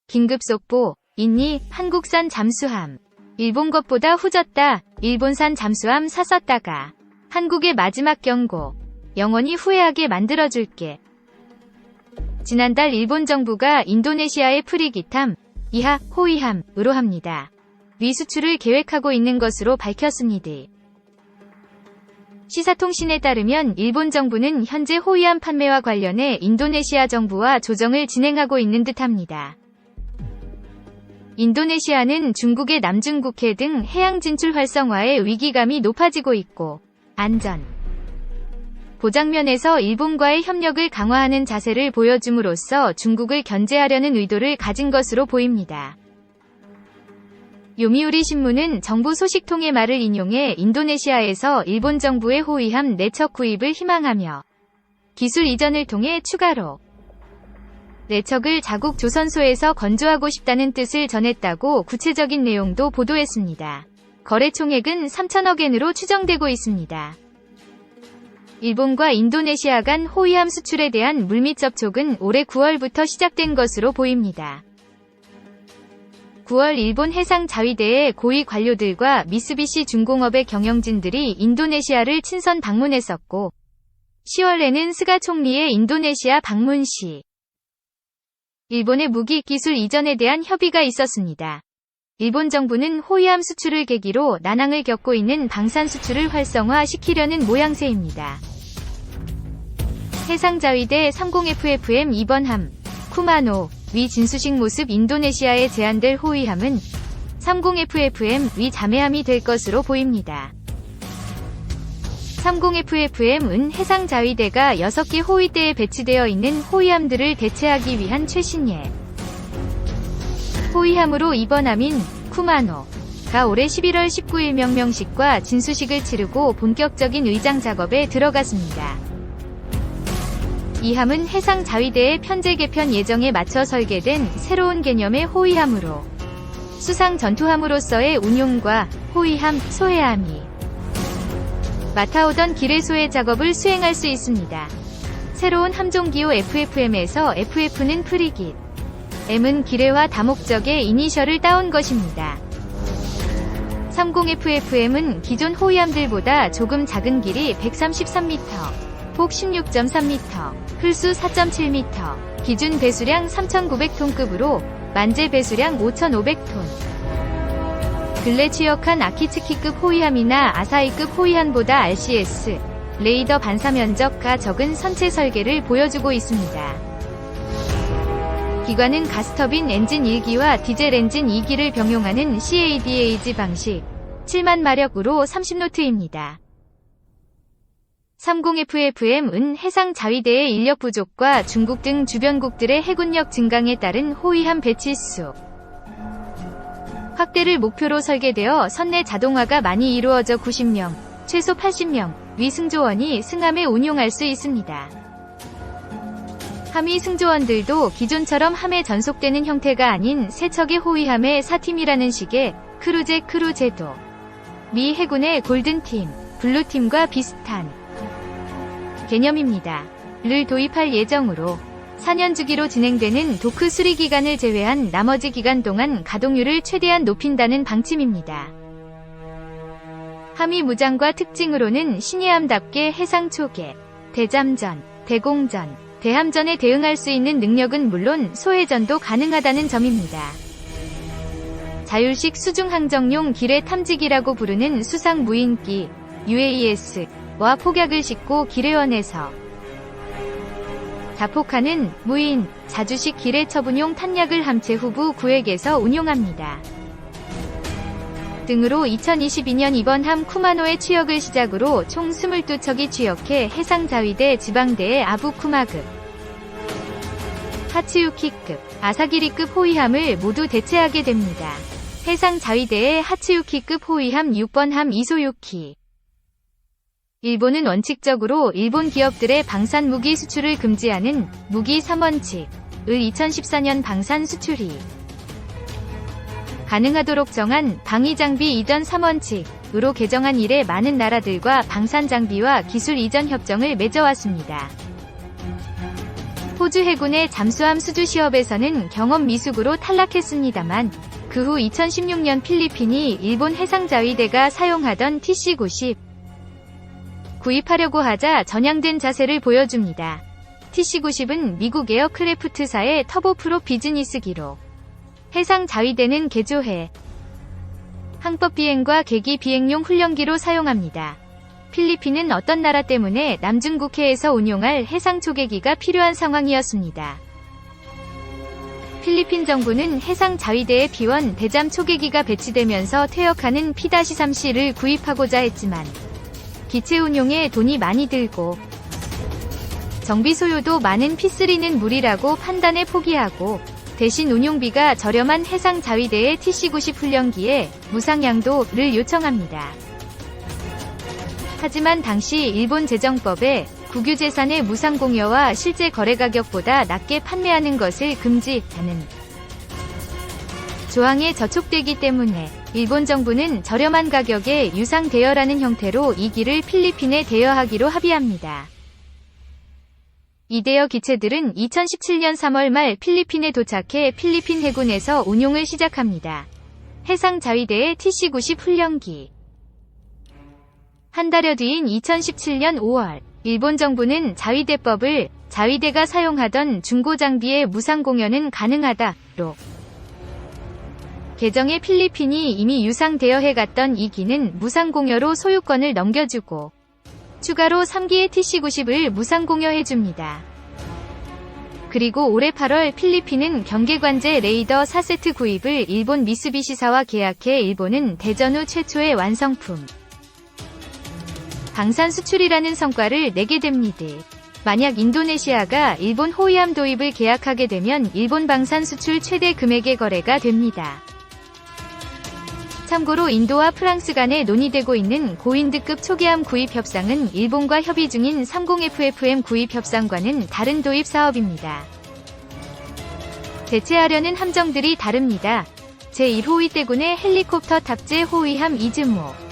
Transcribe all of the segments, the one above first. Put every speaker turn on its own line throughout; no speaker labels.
긴급 속보, 있니? 한국산 잠수함. 일본 것보다 후졌다. 일본산 잠수함 샀었다가. 한국의 마지막 경고. 영원히 후회하게 만들어줄게. 지난달 일본 정부가 인도네시아의 프리기탐, 이하, 호위함으로 합니다. 미수출을 계획하고 있는 것으로 밝혔습니다. 시사통신에 따르면 일본 정부는 현재 호위함 판매와 관련해 인도네시아 정부와 조정을 진행하고 있는 듯합니다. 인도네시아는 중국의 남중국해 등 해양 진출 활성화에 위기감이 높아지고 있고 안전, 보장면에서 일본과의 협력을 강화하는 자세를 보여줌으로써 중국을 견제하려는 의도를 가진 것으로 보입니다. 요미우리 신문은 정부 소식통의 말을 인용해 인도네시아에서 일본 정부의 호위함 4척 구입을 희망하며 기술 이전을 통해 추가로 4척을 자국 조선소에서 건조하고 싶다는 뜻을 전했다고 구체적인 내용도 보도했습니다. 거래 총액은 3천억 엔으로 추정되고 있습니다. 일본과 인도네시아 간 호위함 수출에 대한 물밑 접촉은 올해 9월부터 시작된 것으로 보입니다. 9월 일본 해상자위대의 고위 관료들과 미쓰비시 중공업의 경영진들이 인도네시아를 친선 방문했었고 10월에는 스가 총리의 인도네시아 방문 시 일본의 무기 기술 이전에 대한 협의가 있었습니다. 일본 정부는 호위함 수출을 계기로 난항을 겪고 있는 방산 수출을 활성화시키려는 모양새입니다. 해상자위대 30FFM 2번 함, 쿠마노, 위 진수식 모습 인도네시아에 제한될 호위함은 30FFM 위 자매함이 될 것으로 보입니다. 30FFM은 해상자위대가 6개 호위대에 배치되어 있는 호위함들을 대체하기 위한 최신예 호위함으로 이번 함인 쿠마노가 올해 11월 19일 명명식과 진수식을 치르고 본격적인 의장 작업에 들어갔습니다. 이 함은 해상자위대의 편제 개편 예정에 맞춰 설계된 새로운 개념의 호위함으로 수상 전투함으로서의 운용과 호위함, 소해함이 맡아오던 기뢰 소해 작업을 수행할 수 있습니다. 새로운 함종기호 FFM에서 FF는 프리깃, M은 기뢰와 다목적의 이니셜을 따온 것입니다. 30FFM은 기존 호위함들보다 조금 작은 길이 133m, 폭 16.3m, 흘수 4.7m, 기준 배수량 3,900톤급으로 만재 배수량 5,500톤. 근래 취역한 아키츠키급 호위함이나 아사히급 호위함보다 RCS, 레이더 반사 면적가 적은 선체 설계를 보여주고 있습니다. 기관은 가스터빈 엔진 1기와 디젤 엔진 2기를 병용하는 CADAG 방식, 7만 마력으로 30노트입니다. 30FFM은 해상자위대의 인력 부족과 중국 등 주변국들의 해군력 증강에 따른 호위함 배치수 확대를 목표로 설계되어 선내 자동화가 많이 이루어져 90명, 최소 80명 위 승조원이 승함에 운용할 수 있습니다. 함의 승조원들도 기존처럼 함에 전속되는 형태가 아닌 세 척의 호위함의 4팀이라는 식의 크루제 제도, 미 해군의 골든팀, 블루팀과 비슷한 개념입니다. 를 도입할 예정으로 4년 주기로 진행되는 도크 수리 기간을 제외한 나머지 기간 동안 가동률을 최대한 높인다는 방침입니다. 함의 무장과 특징으로는 신예함답게 해상 초계, 대잠전, 대공전, 대함전에 대응할 수 있는 능력은 물론 소해전도 가능하다는 점입니다. 자율식 수중항정용 기뢰 탐지기라고 부르는 수상 무인기 UAS와 폭약을 싣고 기뢰원에서 자폭하는 무인, 자주식 기뢰 처분용 탄약을 함체 후부 구획에서 운용합니다. 등으로 2022년 이번 함 쿠마노의 취역을 시작으로 총 22척이 취역해 해상자위대 지방대의 아부쿠마급, 하츠유키급, 아사기리급 호위함을 모두 대체하게 됩니다. 해상자위대의 하츠유키급 호위함 6번 함 이소유키. 일본은 원칙적으로 일본 기업들의 방산 무기 수출을 금지하는 무기 3원칙을 2014년 방산 수출이 가능하도록 정한 방위장비 이전 3원칙으로 개정한 이래 많은 나라들과 방산 장비와 기술 이전 협정을 맺어왔습니다. 호주 해군의 잠수함 수주 시합에서는 경험 미숙으로 탈락했습니다만 그 후 2016년 필리핀이 일본 해상자위대가 사용하던 TC-90 구입하려고 하자 전향된 자세를 보여줍니다. TC-90은 미국 에어크래프트사의 터보프로 비즈니스기로 해상자위대는 개조해 항법 비행과 계기 비행용 훈련기로 사용합니다. 필리핀은 어떤 나라 때문에 남중국해에서 운용할 해상 초계기가 필요한 상황이었습니다. 필리핀 정부는 해상 자위대의 P-1 대잠 초계기가 배치되면서 퇴역하는 P-3C를 구입하고자 했지만 기체 운용에 돈이 많이 들고 정비 소요도 많은 P-3는 무리라고 판단해 포기하고 대신 운용비가 저렴한 해상 자위대의 TC-90 훈련기에 무상양도를 요청합니다. 하지만 당시 일본 재정법에 국유재산의 무상공여와 실제 거래 가격보다 낮게 판매하는 것을 금지하는 조항에 저촉되기 때문에 일본 정부는 저렴한 가격에 유상 대여라는 형태로 이 기를 필리핀에 대여하기로 합의합니다. 이 대여 기체들은 2017년 3월 말 필리핀에 도착해 필리핀 해군에서 운용을 시작합니다. 해상 자위대의 TC-90 훈련기. 한 달여 뒤인 2017년 5월, 일본 정부는 자위대법을 자위대가 사용하던 중고 장비의 무상 공여는 가능하다로 개정해 필리핀이 이미 유상 대여해갔던 이 기는 무상 공여로 소유권을 넘겨주고 추가로 3기의 TC-90을 무상 공여해줍니다. 그리고 올해 8월 필리핀은 경계관제 레이더 4세트 구입을 일본 미쓰비시사와 계약해 일본은 대전 후 최초의 완성품 방산 수출이라는 성과를 내게 됩니다. 만약 인도네시아가 일본 호위함 도입을 계약하게 되면 일본 방산 수출 최대 금액의 거래가 됩니다. 참고로 인도와 프랑스 간에 논의되고 있는 고인드급 초계함 구입 협상은 일본과 협의 중인 30FFM 구입 협상과는 다른 도입 사업입니다. 대체하려는 함정들이 다릅니다. 제1호위대군의 헬리콥터 탑재 호위함 이즈모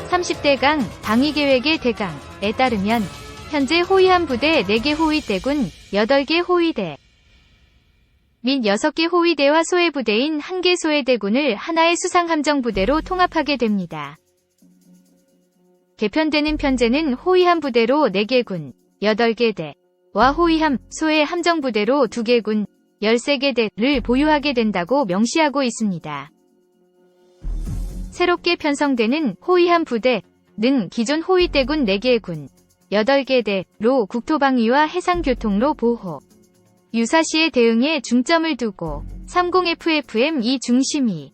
30대강 방위계획의 대강에 따르면 현재 호위함 부대 4개 호위대군, 8개 호위대 및 6개 호위대와 소해부대인 1개 소해대군을 하나의 수상함정부대로 통합하게 됩니다. 개편되는 편제는 호위함 부대로 4개 군, 8개 대와 호위함, 소해 함정부대로 2개 군, 13개 대를 보유하게 된다고 명시하고 있습니다. 새롭게 편성되는 호위함 부대는 기존 호위대군 4개 군, 8개 대로 국토방위와 해상교통로 보호, 유사시의 대응에 중점을 두고 30FFM2 중심이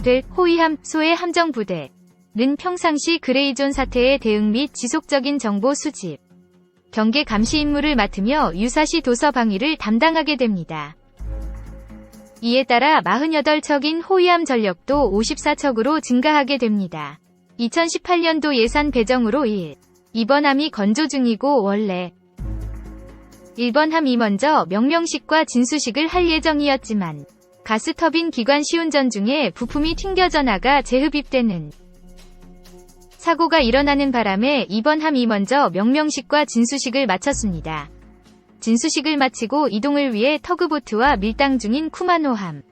될 호위함, 소해 함정부대는 평상시 그레이존 사태의 대응 및 지속적인 정보 수집, 경계 감시 임무를 맡으며 유사시 도서 방위를 담당하게 됩니다. 이에 따라 48척인 호위함 전력도 54척으로 증가하게 됩니다. 2018년도 예산 배정으로 2번 함이 건조 중이고 원래 1번 함이 먼저 명명식과 진수식을 할 예정이었지만 가스터빈 기관 시운전 중에 부품이 튕겨져 나가 재흡입되는 사고가 일어나는 바람에 2번 함이 먼저 명명식과 진수식을 마쳤습니다. 진수식을 마치고 이동을 위해 터그보트와 밀당 중인 쿠마노함.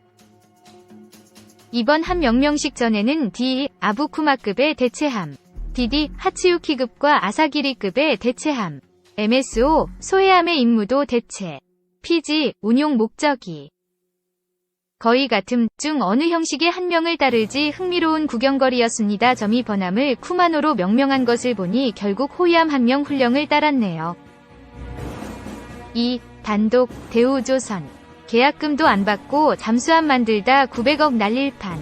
이번 함 명명식 전에는 D 아부쿠마급의 대체함, DD 하츠유키급과 아사기리급의 대체함, MSO 소해함의 임무도 대체, PG 운용 목적이 거의 같음 중 어느 형식의 한 명을 따르지 흥미로운 구경거리였습니다. 점이 번함을 쿠마노로 명명한 것을 보니 결국 호위함 한 명 훈령을 따랐네요. 2. 단독 대우조선 계약금도 안 받고 잠수함 만들다 900억 날릴 판.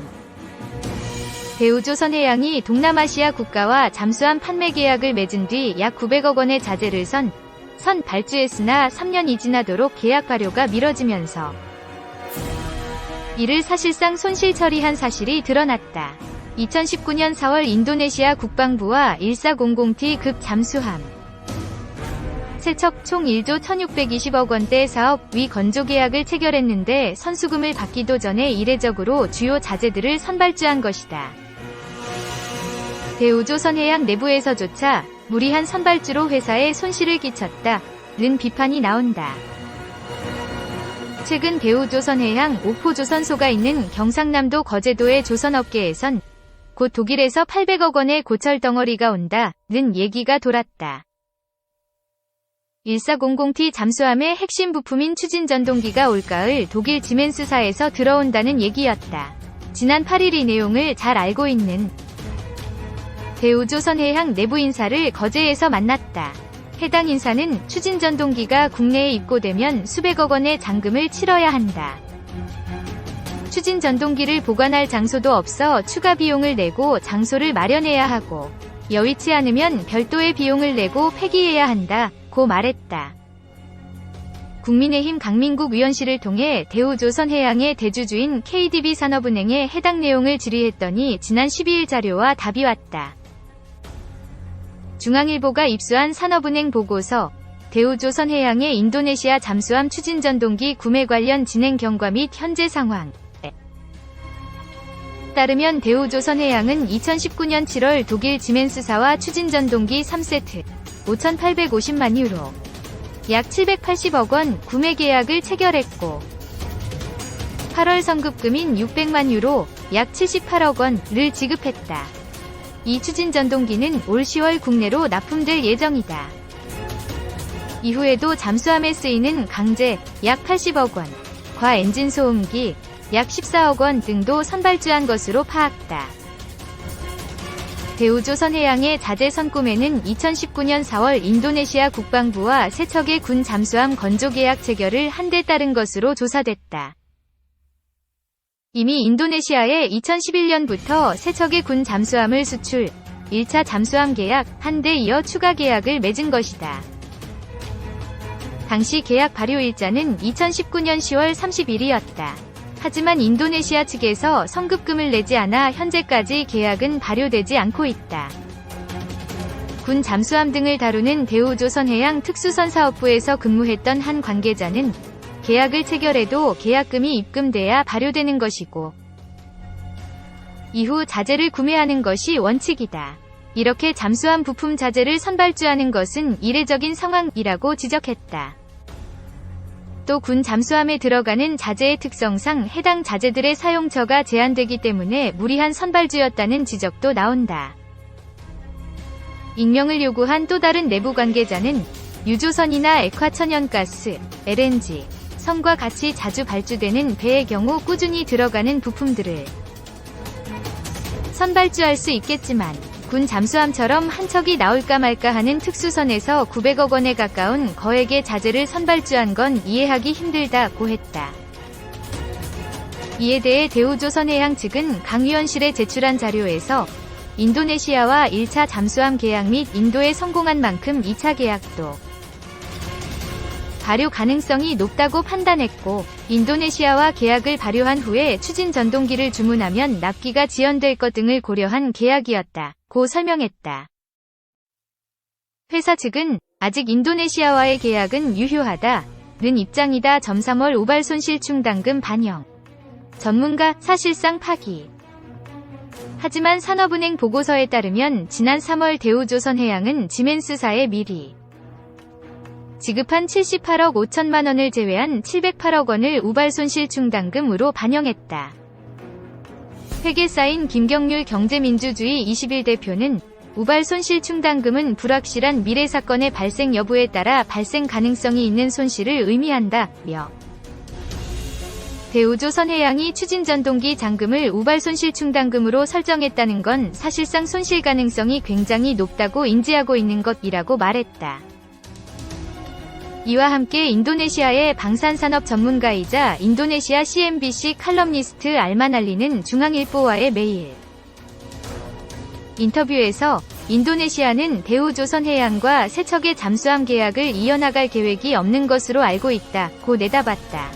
대우조선해양이 동남아시아 국가와 잠수함 판매 계약을 맺은 뒤 약 900억 원의 자재를 선 발주했으나 3년이 지나도록 계약 발효가 미뤄지면서 이를 사실상 손실 처리한 사실이 드러났다. 2019년 4월 인도네시아 국방부와 1400T급 잠수함 세척 총 1조 1620억 원대 사업 위 건조 계약을 체결했는데 선수금을 받기도 전에 이례적으로 주요 자재들을 선발주한 것이다. 대우조선해양 내부에서조차 무리한 선발주로 회사에 손실을 끼쳤다. 는 비판이 나온다. 최근 대우조선해양 옥포조선소가 있는 경상남도 거제도의 조선업계에선 곧 독일에서 800억 원의 고철 덩어리가 온다는 얘기가 돌았다. 1400T 잠수함의 핵심 부품인 추진전동기가 올가을 독일 지멘스사에서 들어온다는 얘기였다. 지난 8일 이 내용을 잘 알고 있는 대우조선해양 내부 인사를 거제에서 만났다. 해당 인사는 추진전동기가 국내에 입고되면 수백억 원의 잔금을 치러야 한다. 추진전동기를 보관할 장소도 없어 추가 비용을 내고 장소를 마련해야 하고 여의치 않으면 별도의 비용을 내고 폐기해야 한다고 말했다. 국민의힘 강민국 의원실을 통해 대우조선해양의 대주주인 KDB산업은행에 해당 내용을 질의했더니 지난 12일 자료와 답이 왔다. 중앙일보가 입수한 산업은행 보고서, 대우조선해양의 인도네시아 잠수함 추진전동기 구매 관련 진행 경과 및 현재 상황 따르면 대우조선해양은 2019년 7월 독일 지멘스사와 추진전동기 3세트 5,850만 유로 약 780억 원 구매 계약을 체결했고 8월 선급금인 600만 유로 약 78억 원을 지급했다. 이 추진전동기는 올 10월 국내로 납품될 예정이다. 이후에도 잠수함에 쓰이는 강제 약 80억 원, 과 엔진 소음기 약 14억 원 등도 선발주한 것으로 파악다. 대우조선해양의 자재 선구매는 2019년 4월 인도네시아 국방부와 세척의 군 잠수함 건조 계약 체결을 한 데 따른 것으로 조사됐다. 이미 인도네시아에 2011년부터 세척의 군 잠수함을 수출, 1차 잠수함 계약 한 대 이어 추가 계약을 맺은 것이다. 당시 계약 발효 일자는 2019년 10월 30일이었다. 하지만 인도네시아 측에서 선급금을 내지 않아 현재까지 계약은 발효되지 않고 있다. 군 잠수함 등을 다루는 대우조선해양 특수선사업부에서 근무했던 한 관계자는 계약을 체결해도 계약금이 입금돼야 발효되는 것이고 이후 자재를 구매하는 것이 원칙이다. 이렇게 잠수함 부품 자재를 선발주하는 것은 이례적인 상황이라고 지적했다. 또 군 잠수함에 들어가는 자재의 특성상 해당 자재들의 사용처가 제한되기 때문에 무리한 선발주였다는 지적도 나온다. 익명을 요구한 또 다른 내부 관계자는 유조선이나 액화천연가스, LNG, 선과 같이 자주 발주되는 배의 경우 꾸준히 들어가는 부품들을 선발주할 수 있겠지만 군 잠수함처럼 한 척이 나올까 말까 하는 특수선에서 900억 원에 가까운 거액의 자재를 선발주한 건 이해하기 힘들다고 했다. 이에 대해 대우조선해양 측은 강 의원실에 제출한 자료에서 인도네시아와 1차 잠수함 계약 및 인도에 성공한 만큼 2차 계약도 발효 가능성이 높다고 판단했고 인도네시아와 계약을 발효한 후에 추진전동기를 주문하면 납기가 지연될 것 등을 고려한 계약이었다고 설명했다. 회사 측은 아직 인도네시아와의 계약은 유효하다는 입장이다. 3월 우발 손실충당금 반영. 전문가 사실상 파기. 하지만 산업은행 보고서에 따르면 지난 3월 대우조선해양은 지멘스사에 미리 지급한 78억 5천만 원을 제외한 708억 원을 우발손실충당금으로 반영했다. 회계 쌓인 김경률 경제민주주의 21 대표는 우발손실충당금은 불확실한 미래 사건의 발생 여부에 따라 발생 가능성이 있는 손실을 의미한다며 대우조선해양이 추진전동기 잔금을 우발손실충당금으로 설정했다는 건 사실상 손실 가능성이 굉장히 높다고 인지하고 있는 것이라고 말했다. 이와 함께 인도네시아의 방산산업 전문가이자 인도네시아 CNBC 칼럼니스트 알만알리는 중앙일보와의 메일 인터뷰에서 인도네시아는 대우조선해양과 세척의 잠수함 계약을 이어나갈 계획이 없는 것으로 알고 있다고 내다봤다.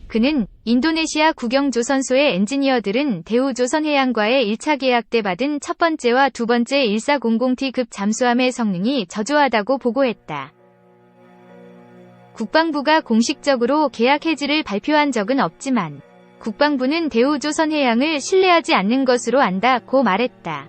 그는 인도네시아 국영조선소의 엔지니어들은 대우조선해양과의 1차 계약 때 받은 첫 번째와 두 번째 1400T급 잠수함의 성능이 저조하다고 보고했다. 국방부가 공식적으로 계약 해지를 발표한 적은 없지만 국방부는 대우조선해양을 신뢰하지 않는 것으로 안다고 말했다.